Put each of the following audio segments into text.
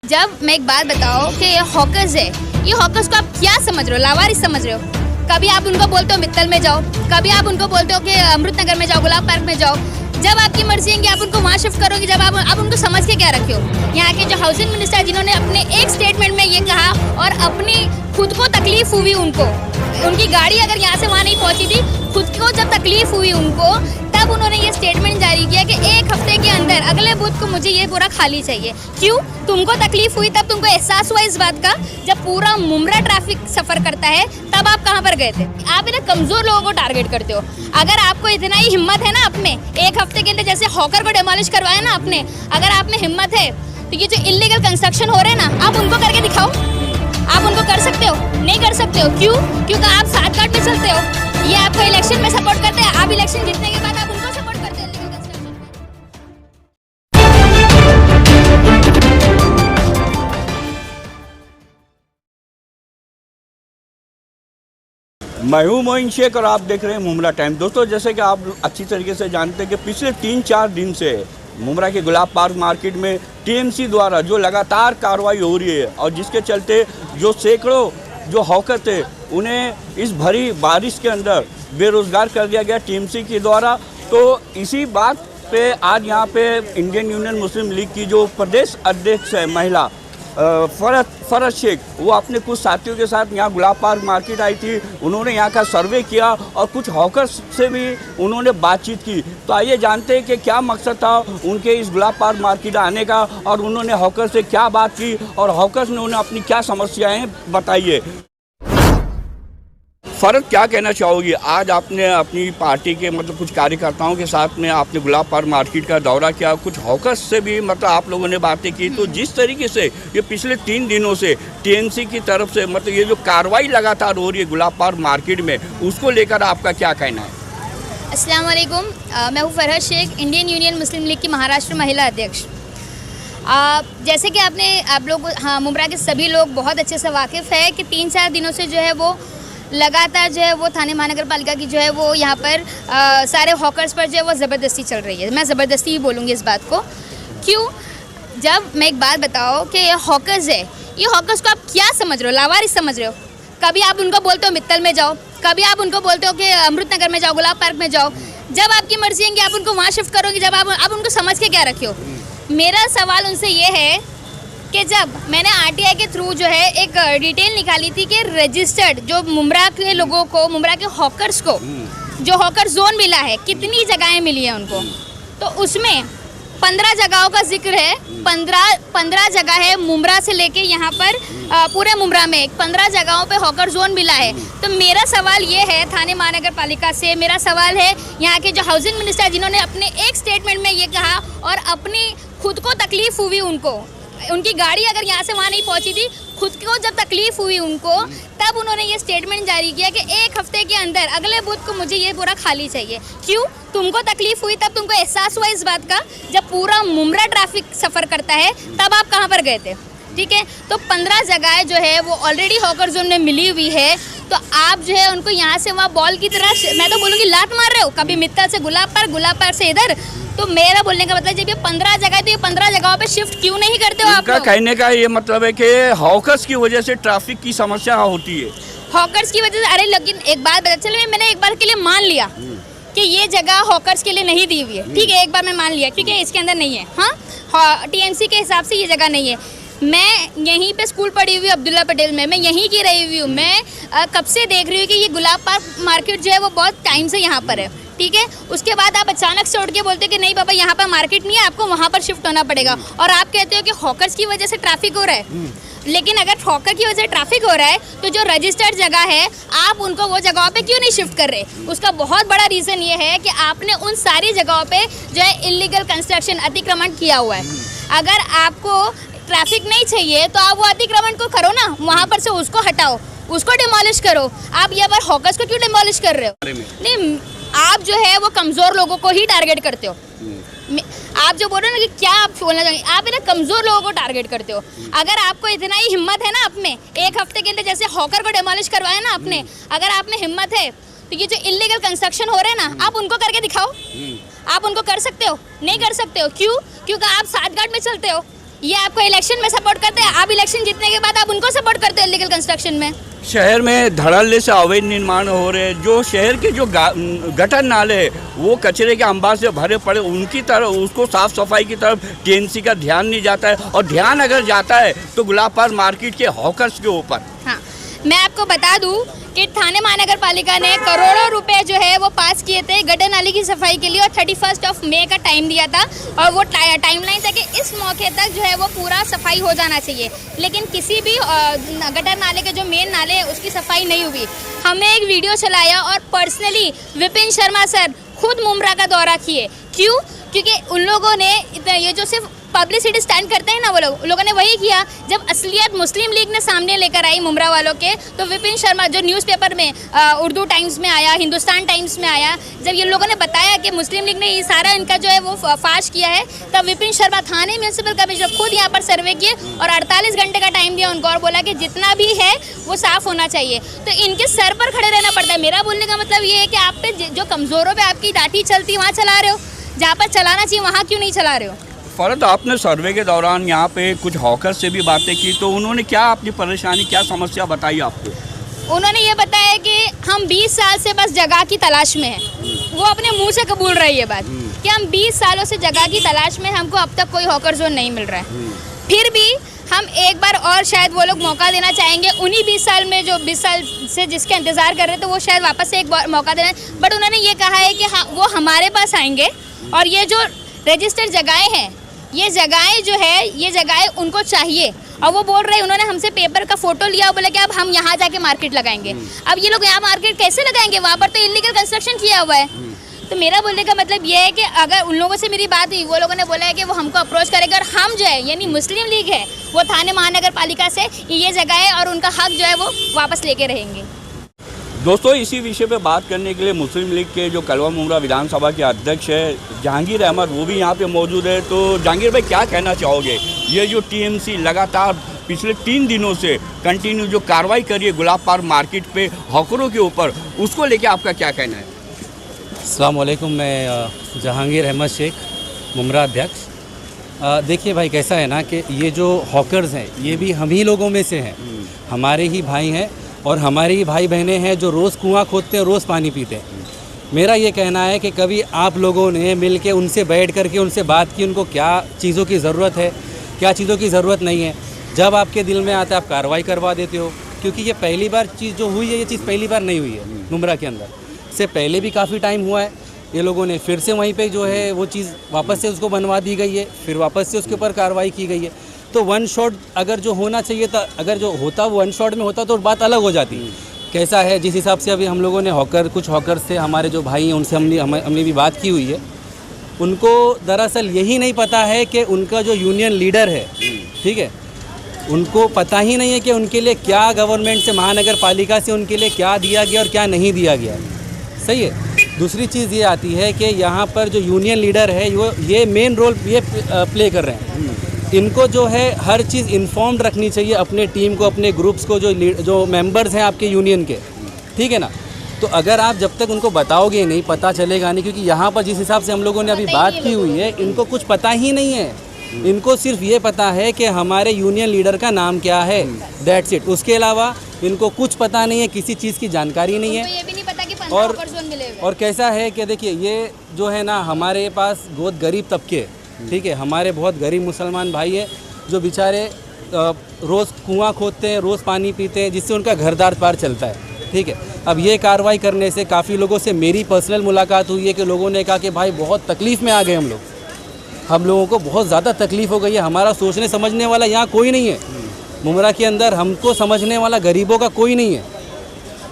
जब मैं एक बात बताओ कि ये हॉकर्स है, ये हॉकर्स को आप क्या समझ रहे हो? लावारिस समझ रहे हो? कभी आप उनको बोलते हो मित्तल में जाओ, कभी आप उनको बोलते हो कि अमृत नगर में जाओ, गुलाब पार्क में जाओ। जब आपकी मर्जी है कि आप उनको वहाँ शिफ्ट करोगे, जब आप उनको समझ के क्या रखे हो? यहाँ के जो हाउसिंग मिनिस्टर जिन्होंने अपने एक स्टेटमेंट में ये कहा और अपनी खुद को तकलीफ हुई उनको, उनकी गाड़ी अगर यहाँ से वहाँ नहीं पहुँची थी, खुद को जब तकलीफ हुई उनको, तब उन्होंने ये स्टेटमेंट जारी किया कि एक हफ्ते के अंदर अगले बुध को मुझे ये पूरा खाली चाहिए। क्यों? तुमको तकलीफ हुई, तब तुमको एहसास हुआ इस बात का जब पूरा मुमरा ट्रैफिक सफ़र करता है, तब आप कहाँ पर गए थे? आप इन्हें कमज़ोर लोगों को टारगेट करते हो। अगर आपको इतना ही हिम्मत है ना, अपने एक हफ्ते के अंदर जैसे हॉकर को डेमोलिश करवाया ना आपने, अगर आप में हिम्मत है तो ये जो इलीगल कंस्ट्रक्शन हो रहे हैं ना, आप उनको करके दिखाओ। आप उनको कर सकते हो? नहीं कर सकते हो। क्यों? क्योंकि आप साथ गांठ में चलते हो। ये आपको इलेक्शन में सपोर्ट करते हैं, आप इलेक्शन जीतने के बाद आप उनको सपोर्ट करते हैं illegal construction में। मैं हूं मोइन शेख और आप देख रहे हैं मुमरा टाइम। दोस्तों, जैसे कि आप अच्छी तरीके से जानते हैं कि पिछले 3-4 दिन से मुमरा के गुलाब पार्क मार्केट में टीएमसी द्वारा जो लगातार कार्रवाई हो रही है और जिसके चलते जो सैकड़ों जो हॉकर थे उन्हें इस भरी बारिश के अंदर बेरोजगार कर दिया गया टीएमसी के द्वारा। तो इसी बात पे आज यहाँ पे इंडियन यूनियन मुस्लिम लीग की जो प्रदेश अध्यक्ष है महिला फरज शेख, वो अपने कुछ साथियों के साथ यहाँ गुलाब पार्क मार्केट आई थी। उन्होंने यहाँ का सर्वे किया और कुछ हॉकर्स से भी उन्होंने बातचीत की। तो आइए जानते हैं कि क्या मकसद था उनके इस गुलाब पार्क मार्केट आने का और उन्होंने हॉकर से क्या बात की और हॉकर्स ने उन्हें अपनी क्या समस्याएं बताइए। फरज, क्या कहना चाहोगी? आज आपने अपनी पार्टी के मतलब कुछ कार्यकर्ताओं के साथ में आपने गुलाब पार्क मार्केट का दौरा किया, कुछ हॉकर्स से भी मतलब आप लोगों ने बातें की। तो जिस तरीके से ये पिछले 3 दिनों से टीएमसी की तरफ से मतलब ये जो कार्रवाई लगातार हो रही है गुलाब पार्क मार्केट में, उसको लेकर आपका क्या कहना है? अस्सलाम वालेकुम, मैं हूँ फरज शेख, इंडियन यूनियन मुस्लिम लीग की महाराष्ट्र महिला अध्यक्ष। जैसे कि आप लोग मुमरा के सभी लोग बहुत अच्छे से वाकिफ़ है कि 3-4 दिनों से जो है वो लगातार जो है वो थाने महानगर पालिका की जो है वो यहाँ पर सारे हॉकर्स पर जो है वो ज़बरदस्ती चल रही है। मैं ज़बरदस्ती ही बोलूँगी इस बात को। क्यों? जब मैं एक बात बताओ कि ये हॉकर्स है, ये हॉकर्स को आप क्या समझ रहे हो? लावारिस समझ रहे हो? कभी आप उनको बोलते हो मित्तल में जाओ, कभी आप उनको बोलते हो कि अमृत नगर में जाओ, गुलाब पार्क में जाओ। जब आपकी मर्जी है कि आप उनको वहाँ शिफ्ट करोगे, जब आप उनको समझ के क्या रखे हो? मेरा सवाल उनसे ये है कि जब मैंने आरटीआई के थ्रू जो है एक डिटेल निकाली थी कि रजिस्टर्ड जो मुमरा के लोगों को, मुमरा के हॉकर्स को जो हॉकर जोन मिला है, कितनी जगहें मिली हैं उनको, तो उसमें 15 जगहों का जिक्र है। 15 जगह है मुमरा से लेके यहाँ पर पूरे मुमरा में 15 जगहों पे हॉकर जोन मिला है। तो मेरा सवाल ये है थाने महानगर पालिका से, मेरा सवाल है यहाँ के जो हाउसिंग मिनिस्टर जिन्होंने अपने एक स्टेटमेंट में ये कहा और अपनी खुद को तकलीफ हुई उनको, उनकी गाड़ी अगर यहाँ से वहाँ नहीं पहुँची थी, खुद को जब तकलीफ हुई उनको, तब उन्होंने ये स्टेटमेंट जारी किया कि एक हफ्ते के अंदर अगले बुध को मुझे ये पूरा खाली चाहिए। क्यों? तुमको तकलीफ हुई, तब तुमको एहसास हुआ इस बात का जब पूरा मुमरा ट्रैफिक सफ़र करता है, तब आप कहाँ पर गए थे? ठीक है, तो 15 जगह जो है वो ऑलरेडी हॉकर जोन में मिली हुई है। तो आप जो है उनको यहाँ से वहाँ बॉल की तरह, मैं तो बोलूँगी लात मार रहे हो, कभी मित्तल से गुलाब पार्क से इधर। तो मेरा बोलने का मतलब जब ये 15 जगह तो ये 15 जगहों पे शिफ्ट क्यों नहीं करते हो आप लोग? कहने का ये मतलब है कि हॉकर्स की वजह से ट्रैफिक की समस्या होती है। हॉकर्स की वजह से? अरे लेकिन एक बात बता, चलो मैंने एक बार के लिए मान लिया कि ये जगह हॉकर्स के लिए नहीं दी हुई है, ठीक है, एक बार मैं मान लिया क्योंकि इसके अंदर नहीं है। हाँ, टीएमसी के हिसाब से ये जगह नहीं है। मैं यहीं पे स्कूल पढ़ी हुई अब्दुल्ला पटेल में, मैं यहीं की रही हुई हूँ। मैं कब से देख रही हूँ कि ये गुलाब पार्क मार्केट जो है वो बहुत टाइम से यहाँ पर है, ठीक है। उसके बाद आप अचानक से उठ के बोलते हो कि नहीं बाबा यहाँ पर मार्केट नहीं है, आपको वहाँ पर शिफ्ट होना पड़ेगा, और आप कहते हो कि हॉकर्स की वजह से ट्रैफिक हो रहा है। लेकिन अगर हॉकर की वजह से ट्रैफिक हो रहा है तो जो रजिस्टर्ड जगह है आप उनको वो जगहों पे क्यों नहीं शिफ्ट कर रहे? उसका बहुत बड़ा रीज़न ये है कि आपने उन सारी जगहों पे जो है इलीगल कंस्ट्रक्शन, अतिक्रमण किया हुआ है। अगर आपको ट्रैफिक नहीं चाहिए तो आप वो अतिक्रमण को करो ना, वहाँ पर से उसको हटाओ, उसको डिमोलिश करो। आप ये बार हॉकर्स को क्यों डिमोलिश कर रहे हो? नहीं, आप जो है वो कमज़ोर लोगों को ही टारगेट करते हो। आप जो बोल रहे हो ना कि क्या आप बोलना चाहेंगे, आप इन्हें कमज़ोर लोगों को टारगेट करते हो। अगर आपको इतना ही हिम्मत है ना, अपने एक हफ्ते के अंदर जैसे हॉकर को डिमोलिश करवाया ना आपने, अगर आप में हिम्मत है तो ये जो इलीगल कंस्ट्रक्शन हो रहे हैं ना, आप उनको करके दिखाओ। आप उनको कर सकते हो? नहीं कर सकते हो। क्यों? क्योंकि आप साथ गांठ में चलते हो। ये आपको इलेक्शन में सपोर्ट करते हैं, आप इलेक्शन जीतने के बाद आप उनको सपोर्ट करते हो इलीगल कंस्ट्रक्शन में। शहर में धड़ल्ले से अवैध निर्माण हो रहे हैं, जो शहर के जो गटर नाले वो कचरे के अंबार से भरे पड़े, उनकी तरफ उसको साफ सफाई की तरफ टीएमसी का ध्यान नहीं जाता है, और ध्यान अगर जाता है तो गुलाब पार्क मार्केट के हॉकर्स के ऊपर। हाँ, मैं आपको बता दूं कि थाने महानगर पालिका ने करोड़ों रुपए जो है वो पास किए थे गटर नाली की सफाई के लिए, और 31 मई का टाइम दिया था, और वो टाइमलाइन था कि इस मौके तक जो है वो पूरा सफाई हो जाना चाहिए, लेकिन किसी भी गटर नाले के जो मेन नाले हैं उसकी सफाई नहीं हुई। हमने एक वीडियो चलाया और पर्सनली विपिन शर्मा सर खुद मुमरा का दौरा किए। क्यों? क्योंकि उन लोगों ने ये जो सिर्फ पब्लिसिटी स्टैंड करते हैं ना, वो लोगों ने वही किया। जब असलियत मुस्लिम लीग ने सामने लेकर आई मुमरा वालों के, तो विपिन शर्मा जो न्यूज़पेपर में उर्दू टाइम्स में आया, हिंदुस्तान टाइम्स में आया, जब ये लोगों ने बताया कि मुस्लिम लीग ने ये सारा इनका जो है वो फाश किया है, तब विपिन शर्मा थाने म्यूनसिपल कमिश्नर खुद यहाँ पर सर्वे किए और 48 घंटे का टाइम दिया उनको, और बोला कि जितना भी है वो साफ़ होना चाहिए। तो इनके सर पर खड़े रहना पड़ता है। मेरा बोलने का मतलब ये है कि आप पे जो कमज़ोरों पर आपकी लाठी चलती वहाँ चला रहे हो, जहाँ पर चलाना चाहिए वहाँ क्यों नहीं चला रहे हो। फरत, आपने सर्वे के दौरान यहाँ पे कुछ हॉकर से भी बातें की, तो उन्होंने क्या अपनी परेशानी, क्या समस्या बताई आपको? उन्होंने ये बताया कि हम 20 साल से बस जगह की तलाश में हैं। वो अपने मुंह से कबूल रही है बात कि हम 20 सालों से जगह की तलाश में, हमको अब तक कोई हॉकर जोन नहीं मिल रहा है। फिर भी हम एक बार और शायद वो लोग मौका देना चाहेंगे, उन्हीं 20 साल में जो 20 साल से जिसके इंतज़ार कर रहे थे वो शायद वापस से एक बार मौका देना। बट उन्होंने ये कहा है कि हाँ, वो हमारे पास आएंगे, और ये जो रजिस्टर्ड जगहें हैं, ये जगहें जो है, ये जगहें उनको चाहिए। और वो बोल रहे हैं, उन्होंने हमसे पेपर का फोटो लिया, बोले कि अब हम यहाँ जाके मार्केट लगाएंगे। अब ये लोग यहाँ मार्केट कैसे लगाएंगे, वहाँ पर तो इलीगल कंस्ट्रक्शन किया हुआ है। तो मेरा बोलने का मतलब ये है कि अगर उन लोगों से मेरी बात हुई, वो लोगों ने बोला है कि वो हमको अप्रोच करेंगे, और हम जो है यानी मुस्लिम लीग है वो थाने महानगर पालिका से ये जगह और उनका हक जो है वो वापस लेके रहेंगे। दोस्तों, इसी विषय पे बात करने के लिए मुस्लिम लीग के जो कलवा मुमरा विधानसभा के अध्यक्ष है जहांगीर अहमद, वो भी यहाँ पे मौजूद है। तो जहांगीर भाई, क्या कहना चाहोगे, ये जो टीएमसी लगातार पिछले 3 दिनों से कंटिन्यू जो कार्रवाई करी है गुलाब पार्क मार्केट पे हॉकरों के ऊपर, उसको लेके आपका क्या कहना है? अस्सलाम वालेकुम, मैं जहांगीर अहमद शेख, मुमरा अध्यक्ष। देखिए भाई, कैसा है ना कि ये जो हॉकर्स हैं ये भी हम ही लोगों में से हैं, हमारे ही भाई हैं और हमारे ही भाई बहनें हैं जो रोज़ कुआं खोदते हैं, रोज़ पानी पीते हैं। मेरा ये कहना है कि कभी आप लोगों ने मिल के उनसे बैठ करके उनसे बात की, उनको क्या चीज़ों की ज़रूरत है, क्या चीज़ों की ज़रूरत नहीं है। जब आपके दिल में आता है आप कार्रवाई करवा देते हो, क्योंकि ये पहली बार चीज़ जो हुई है, ये चीज़ पहली बार नहीं हुई है मुमरा के अंदर। इससे पहले भी काफ़ी टाइम हुआ है, ये लोगों ने फिर से वहीं पे जो है वो चीज़ वापस से उसको बनवा दी गई है, फिर वापस से उसके ऊपर कार्रवाई की गई है। तो वन शॉट अगर जो होना चाहिए था, अगर जो होता वो वन शॉट में होता तो बात अलग हो जाती। कैसा है, जिस हिसाब से अभी हम लोगों ने कुछ हॉकर से हमारे जो भाई हैं उनसे हमने भी बात की हुई है, उनको दरअसल यही नहीं पता है कि उनका जो यूनियन लीडर है, ठीक है, उनको पता ही नहीं है कि उनके लिए क्या गवर्नमेंट से, महानगर पालिका से उनके लिए क्या दिया गया और क्या नहीं दिया गया। सही है। दूसरी चीज़ ये आती है कि यहाँ पर जो यूनियन लीडर है ये मेन रोल ये प्ले कर रहे हैं। इनको जो है हर चीज़ इन्फॉर्म्ड रखनी चाहिए अपने टीम को, अपने ग्रुप्स को, जो मेंबर्स हैं आपके यूनियन के, ठीक है ना। तो अगर आप जब तक उनको बताओगे नहीं, पता चलेगा नहीं, क्योंकि यहाँ पर जिस हिसाब से हम लोगों ने अभी बात की हुई है, इनको कुछ पता ही नहीं है। इनको सिर्फ ये पता है कि हमारे यूनियन लीडर का नाम क्या है, दैट्स इट। उसके अलावा इनको कुछ पता नहीं है, किसी चीज़ की जानकारी नहीं है। ये भी नहीं पता कि 15 हॉकर जोन मिलेगा। और कैसा है कि देखिए, ये जो है ना, हमारे पास बहुत गरीब तबके, ठीक है, हमारे बहुत गरीब मुसलमान भाई है जो बेचारे रोज़ कुआं खोदते हैं, रोज़ पानी पीते हैं, जिससे उनका घरदार पार चलता है, ठीक है। अब ये कार्रवाई करने से काफ़ी लोगों से मेरी पर्सनल मुलाकात हुई है कि लोगों ने कहा कि भाई बहुत तकलीफ़ में आ गए हम लोगों को बहुत ज़्यादा तकलीफ़ हो गई है, हमारा सोचने समझने वाला यहाँ कोई नहीं है मुमरा के अंदर, हमको समझने वाला गरीबों का कोई नहीं है।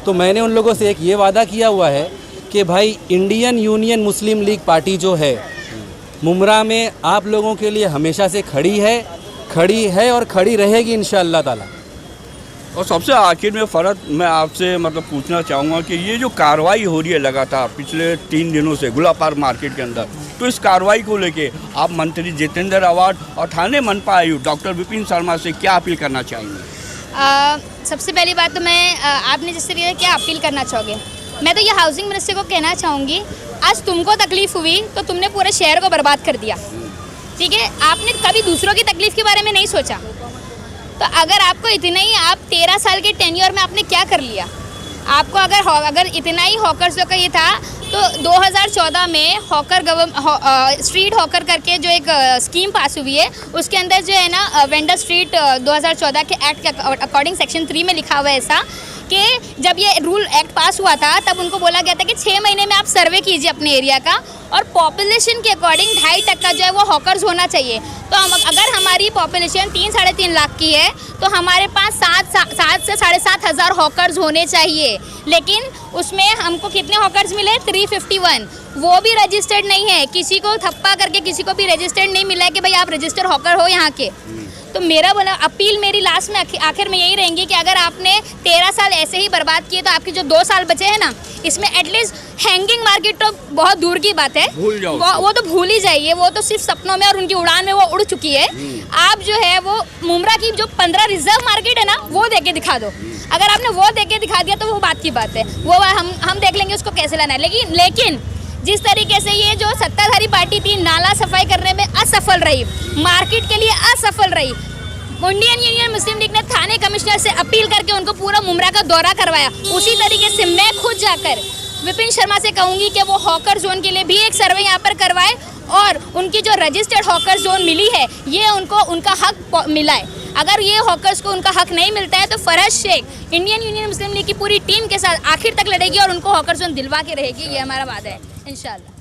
तो मैंने उन लोगों से एक ये वादा किया हुआ है कि भाई इंडियन यूनियन मुस्लिम लीग पार्टी जो है मुमरा में आप लोगों के लिए हमेशा से खड़ी है और खड़ी रहेगी इंशाअल्लाह ताला। और सबसे आखिर में फ़रत, मैं आपसे मतलब पूछना चाहूँगा कि ये जो कार्रवाई हो रही है लगातार पिछले 3 दिनों से गुलाब पार्क मार्केट के अंदर, तो इस कार्रवाई को लेके आप मंत्री जितेंद्र अवार्ड और थाने मनपा आयुक्त डॉक्टर विपिन शर्मा से क्या अपील करना चाहेंगे? सबसे पहली बात तो मैं आपने जिस तरीके से क्या अपील करना चाहोगे, मैं तो ये हाउसिंग मिनिस्टर को कहना चाहूँगी, आज तुमको तकलीफ़ हुई तो तुमने पूरे शहर को बर्बाद कर दिया। ठीक है, आपने कभी दूसरों की तकलीफ के बारे में नहीं सोचा। तो अगर आपको इतना ही, आप 13 साल के टेन्योर में आपने क्या कर लिया? आपको अगर इतना ही हॉकर्स लोग का ये था तो 2014 में स्ट्रीट हॉकर करके जो एक स्कीम पास हुई है, उसके अंदर जो है ना वेंडर स्ट्रीट 2014 के एक्ट के अकॉर्डिंग सेक्शन 3 में लिखा हुआ है ऐसा कि जब ये रूल एक्ट पास हुआ था तब उनको बोला गया था कि 6 महीने में आप सर्वे कीजिए अपने एरिया का और पॉपुलेशन के अकॉर्डिंग 2.5% जो है वो हॉकर्स होना चाहिए। तो अगर हमारी पॉपुलेशन 3-3.5 लाख की है तो हमारे पास 7 से 7,500 हॉकर्स होने चाहिए, लेकिन उसमें हमको कितने हॉकर्स मिले? 351। वो भी रजिस्टर्ड नहीं है, किसी को थप्पा करके किसी को भी रजिस्टर्ड नहीं मिला है कि भाई आप रजिस्टर्ड हॉकर हो यहाँ के। तो अपील मेरी लास्ट में आखिर में यही रहेंगी कि अगर आपने 13 साल ऐसे ही बर्बाद किए तो आपके जो 2 साल बचे हैं ना, इसमें एटलीस्ट हैंगिंग मार्केट तो बहुत दूर की बात है, भूल जाओ वो तो भूल ही जाइए, वो तो सिर्फ सपनों में और उनकी उड़ान में वो उड़ चुकी है। आप जो है वो मुमरा की जो 15 रिजर्व मार्केट है ना, वो दे के दिखा दो। अगर आपने वो दे के दिखा दिया तो वो बात की बात है, वो हम देख लेंगे उसको कैसे लाना है। लेकिन जिस तरीके से ये जो सत्ताधारी पार्टी थी नाला सफाई करने में असफल रही, मार्केट के लिए असफल रही, इंडियन यूनियन मुस्लिम लीग ने थाने कमिश्नर से अपील करके उनको पूरा मुमरा का दौरा करवाया। उसी तरीके से मैं खुद जाकर विपिन शर्मा से कहूँगी कि वो हॉकर जोन के लिए भी एक सर्वे यहाँ पर करवाए और उनकी जो रजिस्टर्ड हॉकर जोन मिली है ये उनको उनका हक मिला है। अगर ये हॉकर्स को उनका हक नहीं मिलता है तो फरहत शेख इंडियन यूनियन मुस्लिम लीग की पूरी टीम के साथ आखिर तक लड़ेगी और उनको हॉकर जोन दिलवा के रहेगी, ये हमारा वादा है इंशाल्लाह।